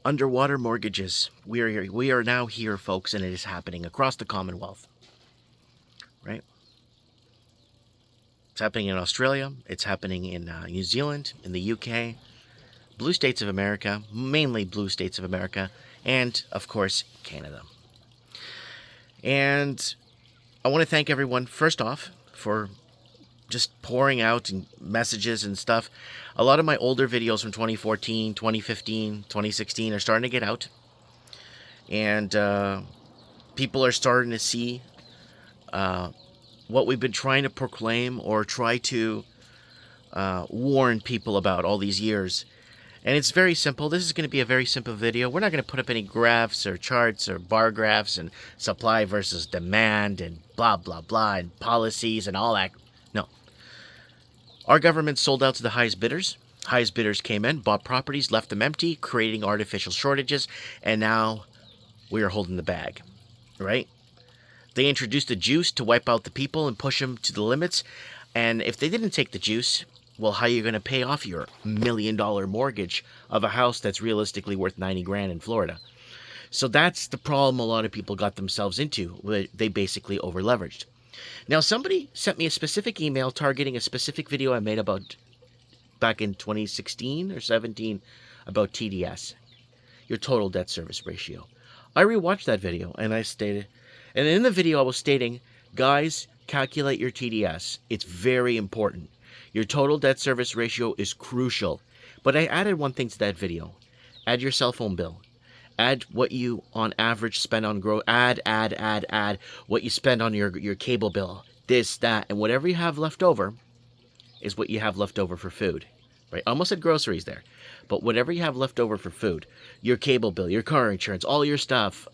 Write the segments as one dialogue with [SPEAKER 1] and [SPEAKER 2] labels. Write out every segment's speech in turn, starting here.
[SPEAKER 1] Underwater mortgages. We are here. We are now here, folks, and it is happening across the Commonwealth. Right? It's happening in Australia. It's happening in New Zealand, in the UK, blue states of America, mainly blue states of America, and of course Canada. And I want to thank everyone first off for just pouring out and messages and stuff. A lot of my older videos from 2014, 2015, 2016 are starting to get out. And people are starting to see what we've been trying to proclaim or try to warn people about all these years. And it's very simple. This is going to be a very simple video. We're not going to put up any graphs or charts or bar graphs and supply versus demand and blah, blah, blah, and policies and all that. No. Our government sold out to the highest bidders. Highest bidders came in, bought properties, left them empty, creating artificial shortages, and now we are holding the bag, right? They introduced the juice to wipe out the people and push them to the limits. And if they didn't take the juice, well, how are you going to pay off your $1 million mortgage of a house that's realistically worth 90 grand in Florida? So that's the problem a lot of people got themselves into. They basically over-leveraged. Now, somebody sent me a specific email targeting a specific video I made about back in 2016 or 17 about TDS, your total debt service ratio. I rewatched that video and I stated, and in the video I was stating, guys, calculate your TDS. It's very important. Your total debt service ratio is crucial. But I added one thing to that video. Add your cell phone bill. Add what you on average spend on add what you spend on your cable bill. This, that, and whatever you have left over is what you have left over for food. Right? Almost said groceries there. But whatever you have left over for food, your cable bill, your car insurance, all your stuff,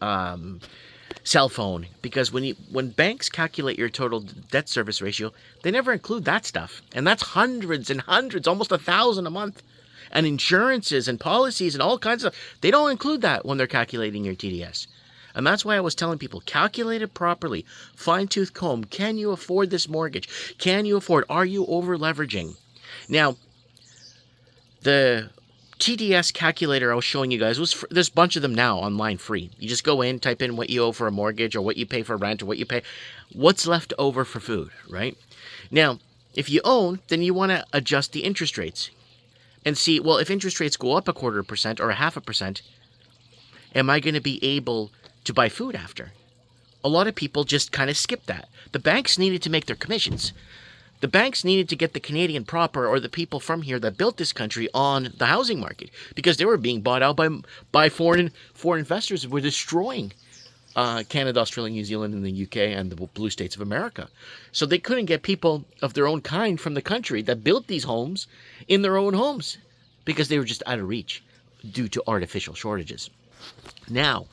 [SPEAKER 1] cell phone, because when banks calculate your total debt service ratio, they never include that stuff, and that's hundreds and hundreds, almost 1,000 a month, and insurances and policies and all kinds of stuff. They don't include that when they're calculating your TDS, and that's why I was telling people, calculate it properly, fine-tooth comb. Can you afford this mortgage? Can you afford? Are you over leveraging? Now, the TDS calculator I was showing you guys was there's a bunch of them now online free. You just go in, type in what you owe for a mortgage or what you pay for rent or what you pay, what's left over for food, right? Now, if you own, then you want to adjust the interest rates and see, well, if interest rates go up 0.25% or 0.5%, am I going to be able to buy food after? A lot of people just kind of skip that. The banks needed to make their commissions. The banks needed to get the Canadian proper or the people from here that built this country on the housing market because they were being bought out by foreign investors who were destroying Canada, Australia, New Zealand, and the UK and the blue states of America. So they couldn't get people of their own kind from the country that built these homes in their own homes because they were just out of reach due to artificial shortages. Now,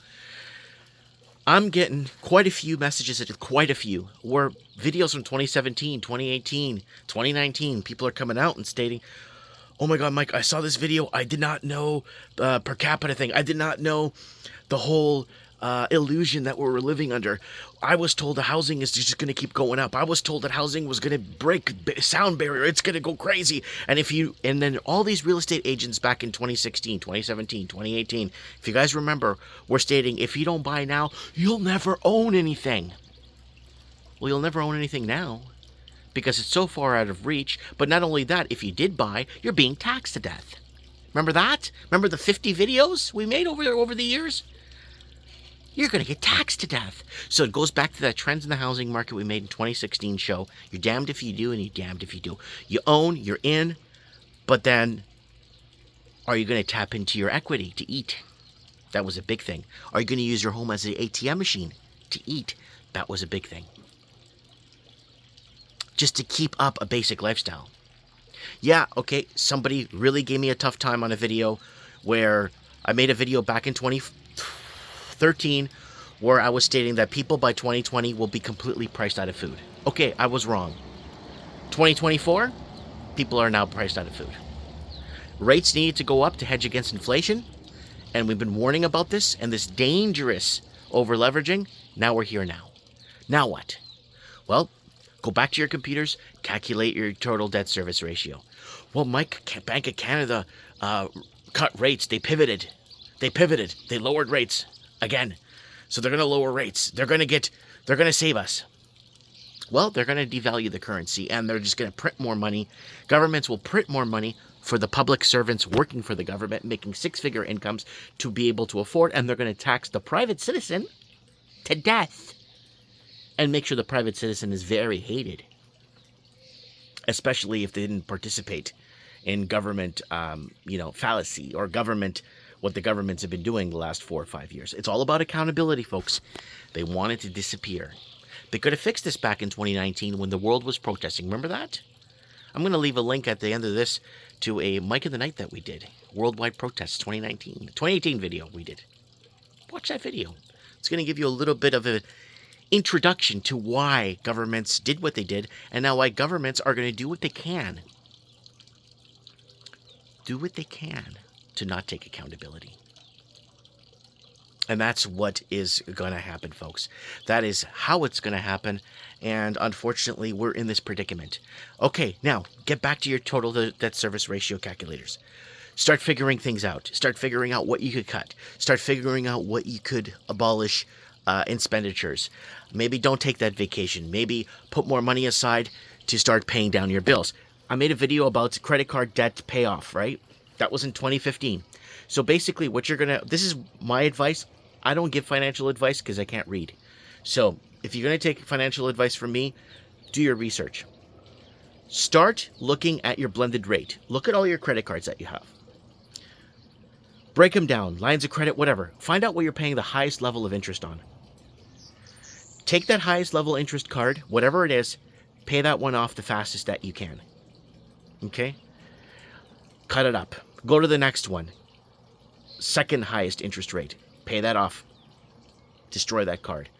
[SPEAKER 1] I'm getting quite a few messages, quite a few, where videos from 2017, 2018, 2019, people are coming out and stating, oh my God, Mike, I saw this video. I did not know per capita thing. I did not know the whole illusion that we're living under. I was told the housing is just going to keep going up. I was told that housing was going to break sound barrier. It's going to go crazy. And then all these real estate agents back in 2016, 2017, 2018, if you guys remember, were stating, if you don't buy now, you'll never own anything. Well, you'll never own anything now because it's so far out of reach. But not only that, if you did buy, you're being taxed to death. Remember that? Remember the 50 videos we made over the years? You're going to get taxed to death. So it goes back to that trends in the housing market we made in 2016 show. You're damned if you do and you're damned if you do. You own, you're in, but then are you going to tap into your equity to eat? That was a big thing. Are you going to use your home as an ATM machine to eat? That was a big thing. Just to keep up a basic lifestyle. Yeah, okay, somebody really gave me a tough time on a video where I made a video back in 2013 where I was stating that people by 2020 will be completely priced out of food. Okay, I was wrong. 2024, people are now priced out of food. Rates needed to go up to hedge against inflation, and we've been warning about this and this dangerous over-leveraging. Now we're here now. Now what? Well, go back to your computers, calculate your total debt service ratio. Well, Mike, Bank of Canada cut rates. They pivoted. They pivoted. They lowered rates again. So they're going to lower rates. They're going to save us. Well, they're going to devalue the currency, and they're just going to print more money. Governments will print more money for the public servants working for the government, making six-figure incomes to be able to afford, and they're going to tax the private citizen to death and make sure the private citizen is very hated, especially if they didn't participate in government, fallacy or what the governments have been doing the last 4 or 5 years. It's all about accountability, folks. They want it to disappear. They could have fixed this back in 2019 when the world was protesting. Remember that? I'm going to leave a link at the end of this to a Mike of the Night that we did. Worldwide Protests 2018 video we did. Watch that video. It's going to give you a little bit of an introduction to why governments did what they did, and now why governments are going to do what they can. Do what they can to not take accountability. And that's what is going to happen, folks. That is how it's going to happen. And unfortunately, we're in this predicament. Okay, now get back to your total debt service ratio calculators. Start figuring things out. Start figuring out what you could cut. Start figuring out what you could abolish expenditures. Maybe don't take that vacation. Maybe put more money aside to start paying down your bills. I made a video about credit card debt payoff, right? That was in 2015. So basically what you're going to, this is my advice. I don't give financial advice because I can't read. So if you're going to take financial advice from me, do your research. Start looking at your blended rate. Look at all your credit cards that you have. Break them down, lines of credit, whatever. Find out what you're paying the highest level of interest on. Take that highest level interest card, whatever it is, pay that one off the fastest that you can. Okay? Cut it up. Go to the next one. Second highest interest rate. Pay that off. Destroy that card.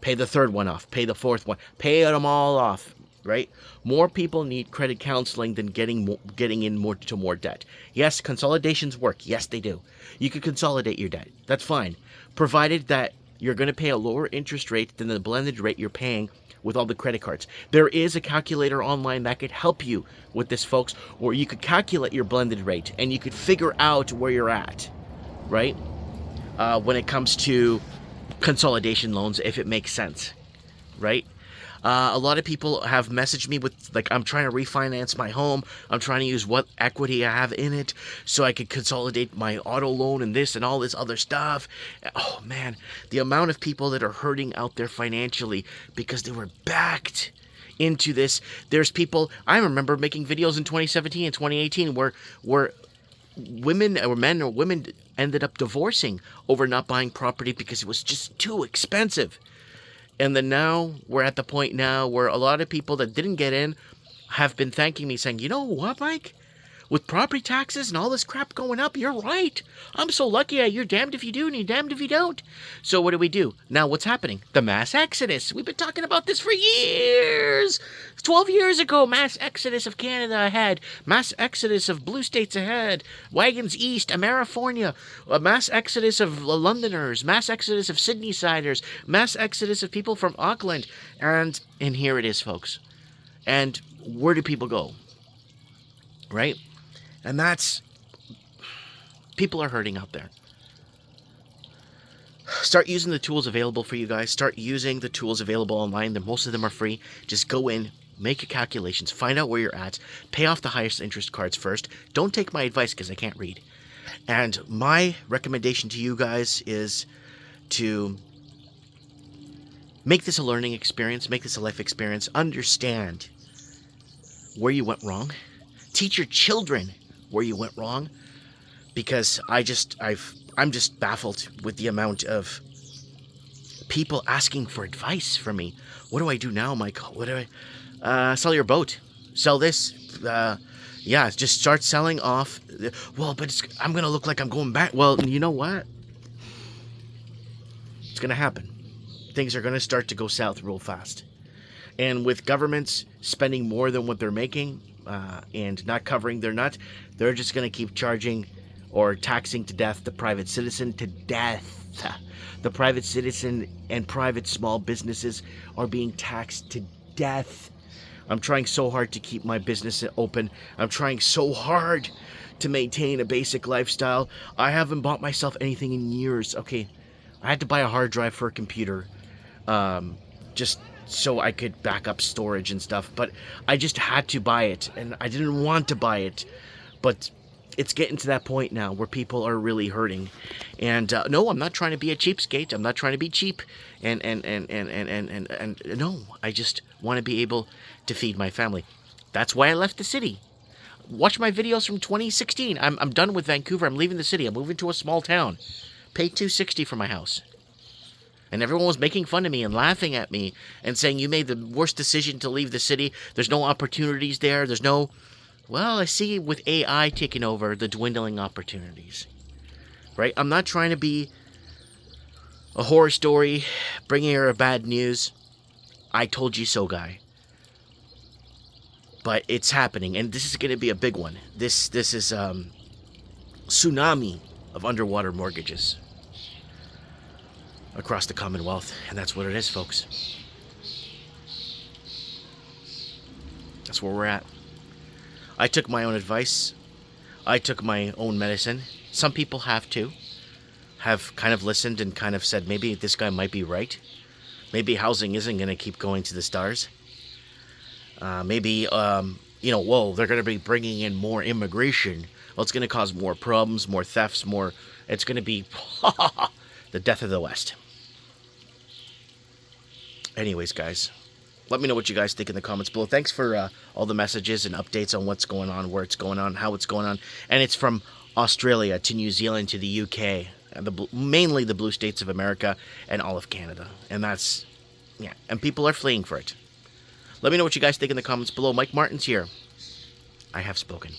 [SPEAKER 1] Pay the third one off. Pay the fourth one. Pay them all off, right? More people need credit counseling than getting in more debt. Yes, consolidations work. Yes, they do. You can consolidate your debt. That's fine, provided that you're going to pay a lower interest rate than the blended rate you're paying with all the credit cards. There is a calculator online that could help you with this, folks, or you could calculate your blended rate and you could figure out where you're at, right? When it comes to consolidation loans, if it makes sense, right? A lot of people have messaged me with, like, I'm trying to refinance my home. I'm trying to use what equity I have in it so I could consolidate my auto loan and this and all this other stuff. Oh, man, the amount of people that are hurting out there financially because they were backed into this. There's people, I remember making videos in 2017 and 2018 where women or men or women ended up divorcing over not buying property because it was just too expensive. And then now we're at the point now where a lot of people that didn't get in have been thanking me saying, you know what, Mike? With property taxes and all this crap going up, you're right. I'm so lucky. You're damned if you do and you're damned if you don't. So what do? Now what's happening? The mass exodus. We've been talking about this for years. 12 years ago, mass exodus of Canada ahead. Mass exodus of blue states ahead. Wagons east, Amerifornia. A mass exodus of Londoners. Mass exodus of Sydney-siders. Mass exodus of people from Auckland. And here it is, folks. And where do people go? Right? And that's, people are hurting out there. Start using the tools available for you guys. Start using the tools available online. Most of them are free. Just go in, make your calculations, find out where you're at, pay off the highest interest cards first. Don't take my advice because I can't read. And my recommendation to you guys is to make this a learning experience, make this a life experience, understand where you went wrong, teach your children where you went wrong, because I'm just baffled with the amount of people asking for advice from me. What do I do now, Mike? What do I sell your boat? Sell this? Just start selling off. Well, but I'm gonna look like I'm going back. Well, you know what? It's gonna happen. Things are gonna start to go south real fast. And with governments spending more than what they're making, and not covering their nuts, they're just going to keep charging or taxing to death the private citizen to death. The private citizen and private small businesses are being taxed to death. I'm trying so hard to keep my business open. I'm trying so hard to maintain a basic lifestyle. I haven't bought myself anything in years. Okay, I had to buy a hard drive for a computer, just so I could back up storage and stuff. But I just had to buy it, and I didn't want to buy it. But it's getting to that point now where people are really hurting. And no, I'm not trying to be a cheapskate. I'm not trying to be cheap. And no, I just want to be able to feed my family. That's why I left the city. Watch my videos from 2016. I'm done with Vancouver. I'm leaving the city. I'm moving to a small town. Pay $260 for my house. And everyone was making fun of me and laughing at me and saying, you made the worst decision to leave the city. There's no opportunities there. There's no... Well, I see with AI taking over, the dwindling opportunities. Right? I'm not trying to be a horror story, bringing her bad news. I told you so, guy. But it's happening, and this is going to be a big one. This is tsunami of underwater mortgages across the Commonwealth, and that's what it is, folks. That's where we're at. I took my own advice. I took my own medicine. Some people have kind of listened and kind of said, maybe this guy might be right. Maybe housing isn't going to keep going to the stars. Maybe, whoa, they're going to be bringing in more immigration. Well, it's going to cause more problems, more thefts, more... It's going to be the death of the West. Anyways, guys, let me know what you guys think in the comments below. Thanks for all the messages and updates on what's going on, where it's going on, how it's going on. And it's from Australia to New Zealand to the UK, and mainly the blue states of America and all of Canada. And that's, yeah, and people are fleeing for it. Let me know what you guys think in the comments below. Mike Martin's here. I have spoken.